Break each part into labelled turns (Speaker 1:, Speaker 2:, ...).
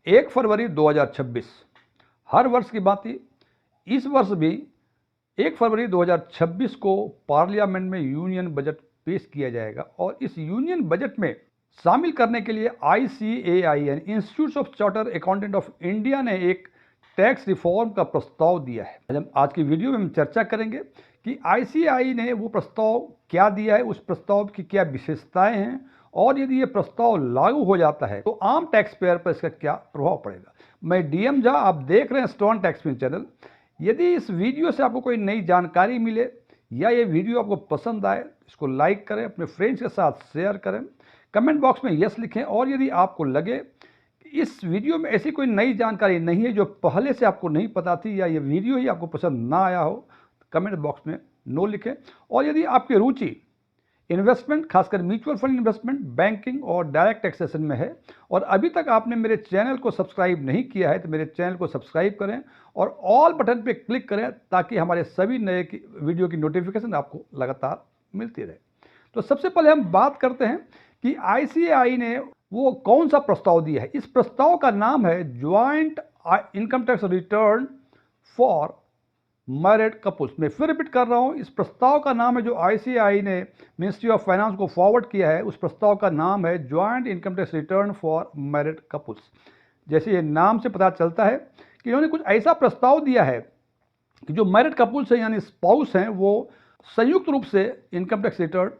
Speaker 1: 1 फरवरी 2026 हर वर्ष की भांति इस वर्ष भी 1 फरवरी 2026 को पार्लियामेंट में यूनियन बजट पेश किया जाएगा और इस यूनियन बजट में शामिल करने के लिए ICAI यानी institute of chartered accountant of India ने एक टैक्स रिफॉर्म का प्रस्ताव दिया है। आज की वीडियो में हम चर्चा करेंगे कि ICAI ने वो प्रस्ताव क्या दिया है, उस प्रस्ताव की क्या विशेषताएं हैं और यदि ये प्रस्ताव लागू हो जाता है तो आम टैक्स पेयर पर इसका क्या प्रभाव पड़ेगा। मैं DM झा, आप देख रहे हैं स्टोन टैक्सपेयर चैनल। यदि इस वीडियो से आपको कोई नई जानकारी मिले या ये वीडियो आपको पसंद आए, इसको लाइक करें, अपने फ्रेंड्स के साथ शेयर करें, कमेंट बॉक्स में यस लिखें। और यदि आपको लगे कि इस वीडियो में ऐसी कोई नई जानकारी नहीं है जो पहले से आपको नहीं पता थी या ये वीडियो ही आपको पसंद ना आया हो, कमेंट बॉक्स में नो लिखें। और यदि आपकी रुचि इन्वेस्टमेंट, खासकर म्यूचुअल फंड इन्वेस्टमेंट, बैंकिंग और डायरेक्ट टैक्सेशन में है और अभी तक आपने मेरे चैनल को सब्सक्राइब नहीं किया है तो मेरे चैनल को सब्सक्राइब करें और ऑल बटन पे क्लिक करें ताकि हमारे सभी नए वीडियो की नोटिफिकेशन आपको लगातार मिलती रहे। तो सबसे पहले हम बात करते हैं कि ICAI ने वो कौन सा प्रस्ताव दिया है। इस प्रस्ताव का नाम है joint income tax return for married couples. मैं फिर रिपीट कर रहा हूं, इस प्रस्ताव का नाम है जो ICAI ने मिनिस्ट्री ऑफ फाइनेंस को फॉरवर्ड किया है, उस प्रस्ताव का नाम है joint income tax return for married couples. जैसे ये नाम से पता चलता है कि इन्होंने कुछ ऐसा प्रस्ताव दिया है कि जो मैरिड कपल्स हैं यानी स्पाउस हैं वो संयुक्त रूप से इनकम टैक्स रिटर्न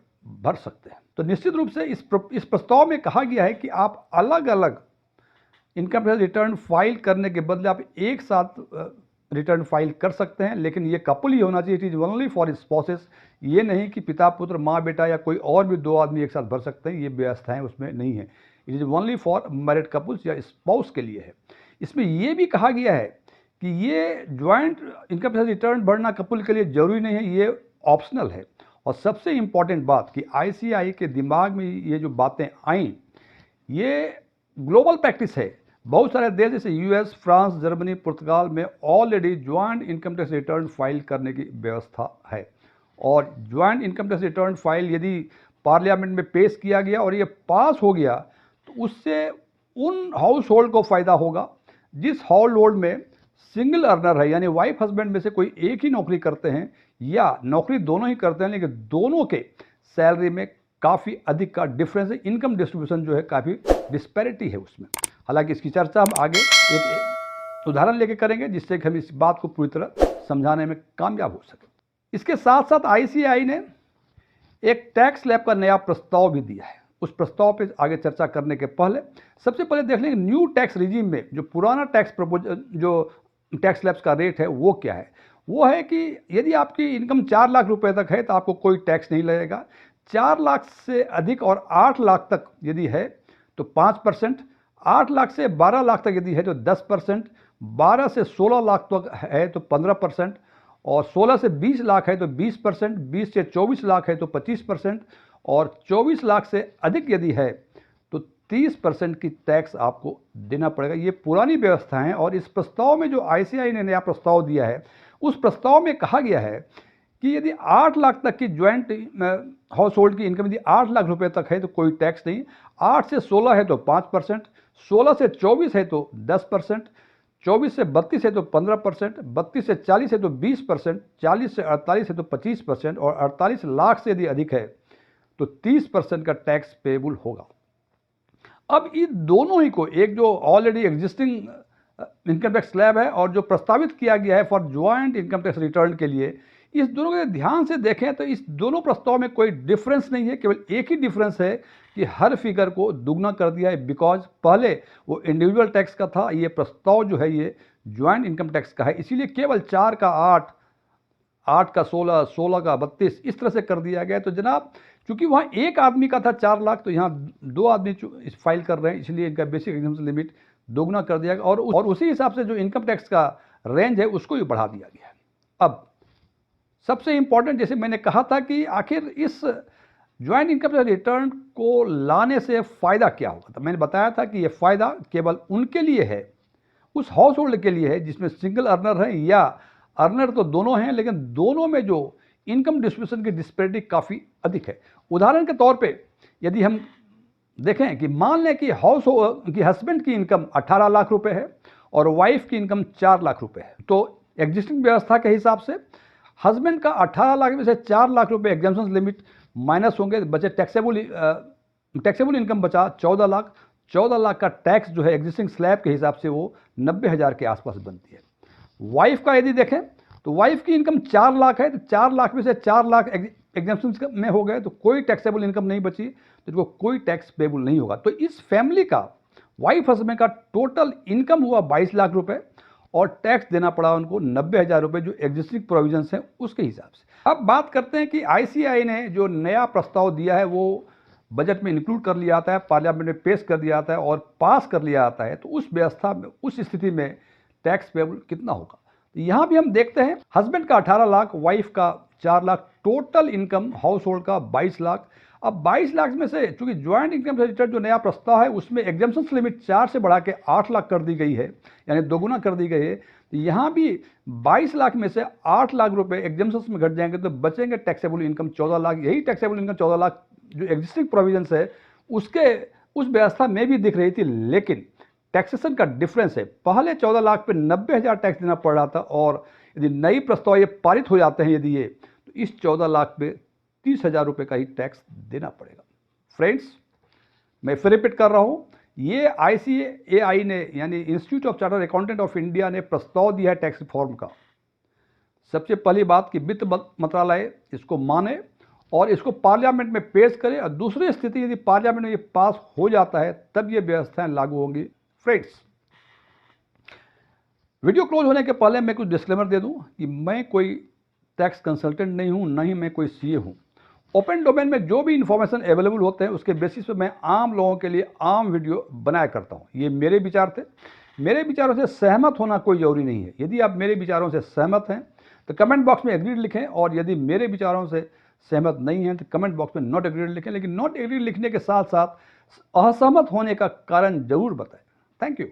Speaker 1: भर सकते हैं। तो निश्चित रूप से इस प्रस्ताव में कहा गया है कि आप अलग अलग इनकम टैक्स रिटर्न फाइल करने के बदले आप एक साथ रिटर्न फाइल कर सकते हैं, लेकिन ये कपल ही होना चाहिए। It is only for spouses. ये नहीं कि पिता पुत्र, माँ बेटा या कोई और भी दो आदमी एक साथ भर सकते हैं, ये व्यवस्थाएं उसमें नहीं है। It is only for married couples या स्पाउस के लिए है। इसमें यह भी कहा गया है कि ये ज्वाइंट इनकम टैक्स रिटर्न भरना कपल के लिए जरूरी नहीं है, ये ऑप्शनल है। और सबसे इंपॉर्टेंट बात कि ICAI के दिमाग में ये जो बातें आई, ये ग्लोबल प्रैक्टिस है। बहुत सारे देश जैसे US, फ्रांस, जर्मनी, पुर्तगाल में already joint income tax return file करने की व्यवस्था है। और joint income tax return file यदि पार्लियामेंट में पेश किया गया और ये पास हो गया तो उससे उन हाउस होल्ड को फायदा होगा जिस हाउस होल्ड में सिंगल अर्नर है, यानी वाइफ हस्बैंड में से कोई एक ही नौकरी करते हैं या नौकरी दोनों ही करते हैं लेकिन दोनों के सैलरी में काफ़ी अधिक का डिफरेंस है। इनकम डिस्ट्रीब्यूशन जो है काफ़ी डिस्पैरिटी है उसमें। हालांकि इसकी चर्चा हम आगे एक उदाहरण लेके करेंगे जिससे कि हम इस बात को पूरी तरह समझाने में कामयाब हो सके। इसके साथ साथ ICAI ने एक टैक्स स्लैब का नया प्रस्ताव भी दिया है। उस प्रस्ताव पे आगे चर्चा करने के पहले सबसे पहले देख लेंगे न्यू टैक्स रिजीम में जो पुराना टैक्स प्रपोजल, जो टैक्स स्लैब्स का रेट है वो क्या है। वो है कि यदि आपकी इनकम 4 लाख रुपए तक है तो आपको कोई टैक्स नहीं लगेगा। 4 लाख से अधिक और 8 लाख तक यदि है तो 5%, 8 लाख से 12 लाख तक यदि है तो 10%, 12 से 16 लाख तक है तो 15%, और 16 से 20 लाख है तो 20%, 20 से 24 लाख है तो 25%, और 24 लाख से अधिक यदि है तो 30% की टैक्स आपको देना पड़ेगा। ये पुरानी व्यवस्था है। और इस प्रस्ताव में जो ICAI ने नया प्रस्ताव दिया है उस प्रस्ताव में कहा गया है कि यदि 8 लाख तक की ज्वाइंट हाउस होल्ड की इनकम यदि 8 लाख रुपए तक है तो कोई टैक्स नहीं, 8 से 16 है तो 5%, 16 से 24 है तो 10%, 24 से 32 है तो 15%, 32 से 40 है तो 20%, 40 से 48 है तो 25%, और 48 लाख से यदि अधिक है तो 30% का टैक्स पेएबल होगा। अब इन दोनों ही को, एक जो already existing income tax slab है और जो प्रस्तावित किया गया है for joint income tax return के लिए, इस दोनों को ध्यान से देखें तो इस दोनों प्रस्ताव में कोई डिफरेंस नहीं है। केवल एक ही डिफरेंस है कि हर फिगर को दुगना कर दिया है, बिकॉज पहले वो इंडिविजुअल टैक्स का था, ये प्रस्ताव जो है ये ज्वाइंट इनकम टैक्स का है। इसीलिए केवल 4 का 8, 8 का 16, 16 का 32 इस तरह से कर दिया गया। तो जनाब चूंकि वहाँ एक आदमी का था 4 लाख तो यहाँ 2 आदमी फाइल कर रहे हैं, इसलिए इनका बेसिक एग्जाम्पशन लिमिट दोगुना कर दिया गया और उसी हिसाब से जो इनकम टैक्स का रेंज है उसको भी बढ़ा दिया गया है। अब सबसे इंपॉर्टेंट, जैसे मैंने कहा था कि आखिर इस ज्वाइंट इनकम टैक्स रिटर्न को लाने से फ़ायदा क्या होगा, तो मैंने बताया था कि यह फ़ायदा केवल उनके लिए है, उस हाउस होल्ड के लिए है जिसमें सिंगल अर्नर है या अर्नर तो दोनों हैं लेकिन दोनों में जो इनकम डिस्ट्रीब्यूशन की डिस्पैरिटी काफ़ी अधिक है। उदाहरण के तौर पे यदि हम देखें कि मान लें कि हाउस की हस्बैंड की इनकम 18 लाख रुपए है और वाइफ की इनकम 4 लाख रुपए है, तो एग्जिस्टिंग व्यवस्था के हिसाब से हस्बैंड का 18 लाख में से 4 लाख रुपए एग्जाम्पशन लिमिट माइनस होंगे, बचे टैक्सेबल इनकम बचा 14 लाख। 14 लाख का टैक्स जो है एग्जिस्टिंग स्लैब के हिसाब से वो 90,000 के आसपास बनती है। वाइफ का यदि देखें तो वाइफ की इनकम 4 लाख है, तो 4 लाख में से 4 लाख एग्जाम्पशन में हो गए, तो कोई टैक्सेबल इनकम नहीं बची, तो इसको कोई टैक्स पेबल नहीं होगा। तो इस फैमिली का वाइफ हस्बैंड का टोटल इनकम हुआ 22 लाख रुपए और टैक्स देना पड़ा उनको 90,000 रुपए, जो एग्जिस्टिंग प्रोविजंस हैं उसके हिसाब से। अब बात करते हैं कि आईसीआई ने जो नया प्रस्ताव दिया है वो बजट में इंक्लूड कर लिया जाता है, पार्लियामेंट में पेश कर दिया जाता है और पास कर लिया जाता है, तो उस व्यवस्था में, उस स्थिति में टैक्स पेबल कितना होगा। तो यहाँ भी हम देखते हैं हस्बैंड का 18 लाख, वाइफ का 4 lakh, total income house hold का 22 लाख। अब 22 लाख में से चूंकि ज्वाइंट इनकम रजिस्टर्ड जो नया प्रस्ताव है उसमें एग्जाम्पशन लिमिट 4 से बढ़ा के 8 लाख कर दी गई है, यानी दोगुना कर दी गई है। तो यहाँ भी 22 लाख में से 8 लाख रुपए एग्जाम्पशन में घट जाएंगे, तो बचेंगे टैक्सेबल इनकम 14 लाख। यही टैक्सेबल इनकम 14 लाख जो एग्जिस्टिंग प्रोविजंस है उसके उस व्यवस्था में भी दिख रही थी, लेकिन टैक्सेशन का डिफरेंस है। पहले 14 लाख पे 90,000 टैक्स देना पड़ रहा था, और यदि नई प्रस्ताव ये पारित हो जाते हैं यदि ये, तो इस 14 लाख पे 30,000 रुपये का ही टैक्स देना पड़ेगा। फ्रेंड्स, मैं फिर रिपीट कर रहा हूँ, ये ICAI ने यानी institute of chartered accountant of India ने प्रस्ताव दिया है टैक्स रिफॉर्म का। सबसे पहली बात कि वित्त मंत्रालय इसको माने और इसको पार्लियामेंट में पेश करे, और दूसरी स्थिति यदि पार्लियामेंट में ये पास हो जाता है तब ये व्यवस्थाएं लागू होंगी। फ्रेंड्स, वीडियो क्लोज होने के पहले मैं कुछ डिस्क्लेमर दे दूं कि मैं कोई टैक्स कंसल्टेंट नहीं हूं, न ही मैं कोई CA हूं। ओपन डोमेन में जो भी इंफॉर्मेशन अवेलेबल होते हैं उसके बेसिस पे मैं आम लोगों के लिए आम वीडियो बनाया करता हूं। ये मेरे विचार थे, मेरे विचारों से सहमत होना कोई जरूरी नहीं है। यदि आप मेरे विचारों से सहमत हैं तो कमेंट बॉक्स में एग्रीड लिखें, और यदि मेरे विचारों से सहमत नहीं हैं तो कमेंट बॉक्स में नॉट एग्रीड लिखें, लेकिन नॉट एग्रीड लिखने के साथ साथ असहमत होने का कारण जरूर बताएं। Thank you.